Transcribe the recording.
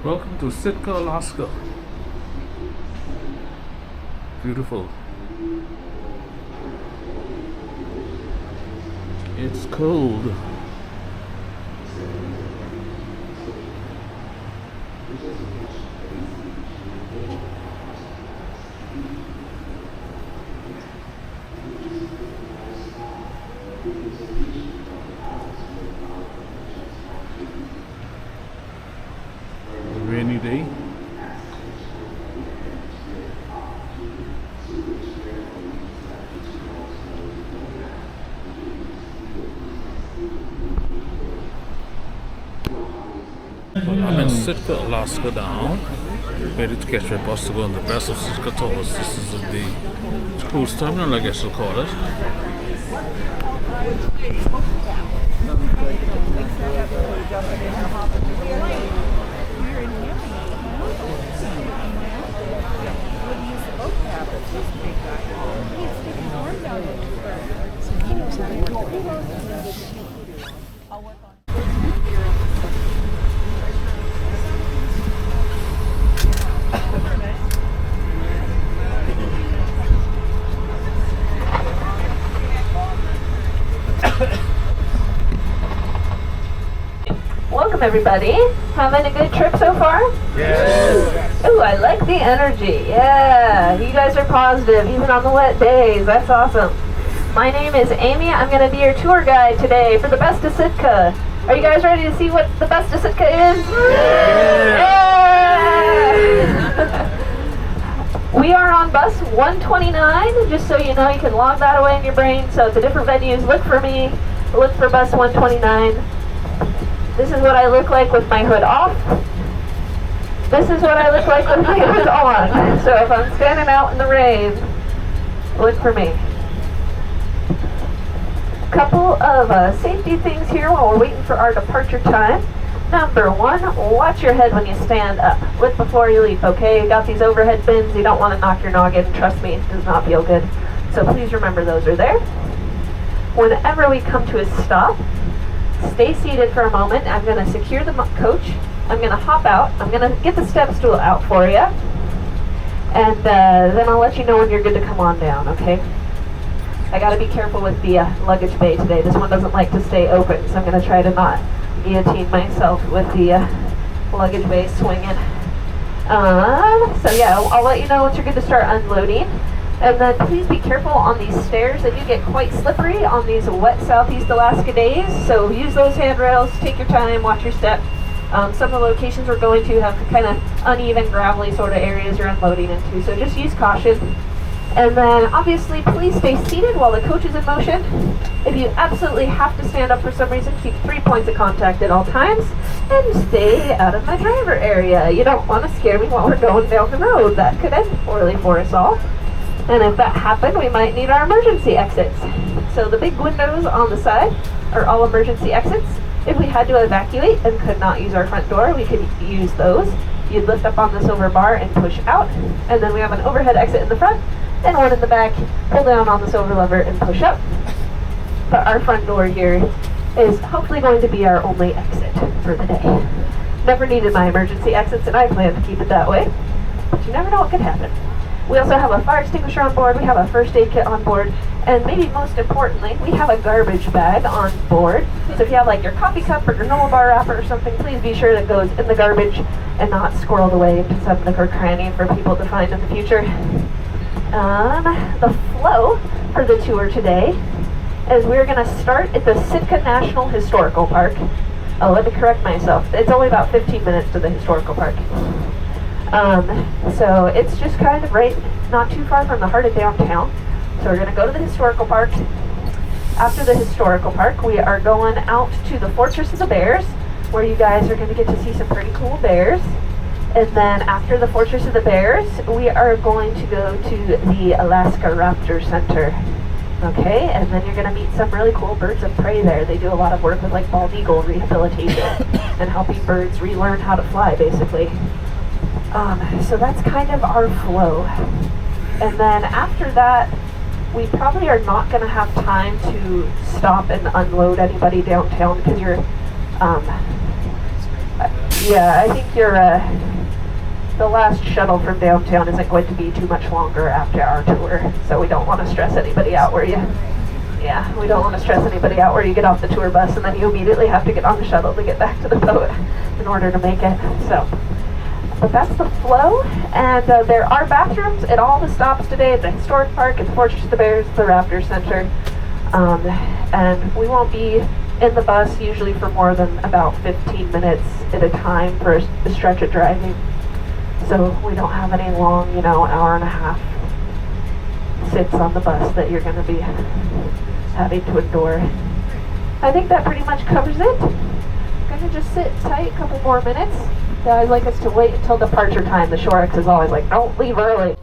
Welcome to Sitka, Alaska. Beautiful. It's cold. Rainy day. I'm in Sitka, Alaska now, ready to catch my bus to go on the best of Sitka tours. This is the cruise terminal, I guess you'll call it. Welcome everybody. Having a good trip so far? Yes. Ooh, I like the energy. Yeah, you guys are positive even on the wet days. That's awesome. My name is Amy. I'm going to be your tour guide today for the Best of Sitka. Are you guys ready to see what the Best of Sitka is? Yeah! We are on bus 129. Just so you know, you can log that away in your brain. So it's the different venues. Look for me. Look for bus 129. This is what I look like with my hood off. This is what I look like with my hood on. So if I'm standing out in the rain, look for me. Couple of safety things here while we're waiting for our departure time. Number one, watch your head when you stand up. Look before you leap, okay? You got these overhead bins. You don't want to knock your noggin. Trust me, it does not feel good. So please remember those are there. Whenever we come to a stop, stay seated for a moment. I'm going to secure the coach. I'm going to hop out. I'm going to get the step stool out for you. And then I'll let you know when you're good to come on down, okay? I got to be careful with the luggage bay today. This one doesn't like to stay open, so I'm going to try to not guillotine myself with the luggage bay swinging. So yeah, I'll let you know once you're good to start unloading. And then please be careful on these stairs. They do get quite slippery on these wet Southeast Alaska days. So use those handrails, take your time, watch your step. Some of the locations we're going to have kind of uneven, gravelly sort of areas you're unloading into. So just use caution. And then obviously please stay seated while the coach is in motion. If you absolutely have to stand up for some reason, keep 3 points of contact at all times and stay out of my driver area. You don't want to scare me while we're going down the road. That could end poorly for us all. And if that happened, we might need our emergency exits. So the big windows on the side are all emergency exits. If we had to evacuate and could not use our front door, we could use those. You'd lift up on the silver bar and push out. And then we have an overhead exit in the front and one in the back. Pull down on the silver lever and push up. But our front door here is hopefully going to be our only exit for the day. Never needed my emergency exits, and I plan to keep it that way. But you never know what could happen. We also have a fire extinguisher on board, we have a first aid kit on board, and maybe most importantly, we have a garbage bag on board. So if you have like your coffee cup or granola bar wrapper or something, please be sure that goes in the garbage and not squirreled away into some nook or cranny for people to find in the future. The flow for the tour today is we're going to start at the Sitka National Historical Park. Oh, let me correct myself. It's only about 15 minutes to the historical park. So it's just kind of right, not too far from the heart of downtown. So we're going to go to the historical park. After the historical park, we are going out to the Fortress of the Bears, where you guys are going to get to see some pretty cool bears. And then after the Fortress of the Bears, we are going to go to the Alaska Raptor Center. Okay, and then you're going to meet some really cool birds of prey there. They do a lot of work with like bald eagle rehabilitation and helping birds relearn how to fly, basically. So that's kind of our flow. And then after that, we probably are not going to have time to stop and unload anybody downtown because you're Yeah, I think your the last shuttle from downtown isn't going to be too much longer after our tour, so we don't want to stress anybody out where you. Yeah, we don't want to stress anybody out where you get off the tour bus and then you immediately have to get on the shuttle to get back to the boat in order to make it. So, but that's the flow, and there are bathrooms at all the stops today. At the Historic Park, at the Fortress of the Bears, the Raptor Center, and we won't be in the bus usually for more than about 15 minutes at a time for a stretch of driving. So we don't have any long, hour and a half sits on the bus that you're going to be having to endure. I think that pretty much covers it. I'm going to just sit tight a couple more minutes. I'd like us to wait until departure time. The Shorex is always like, don't leave early.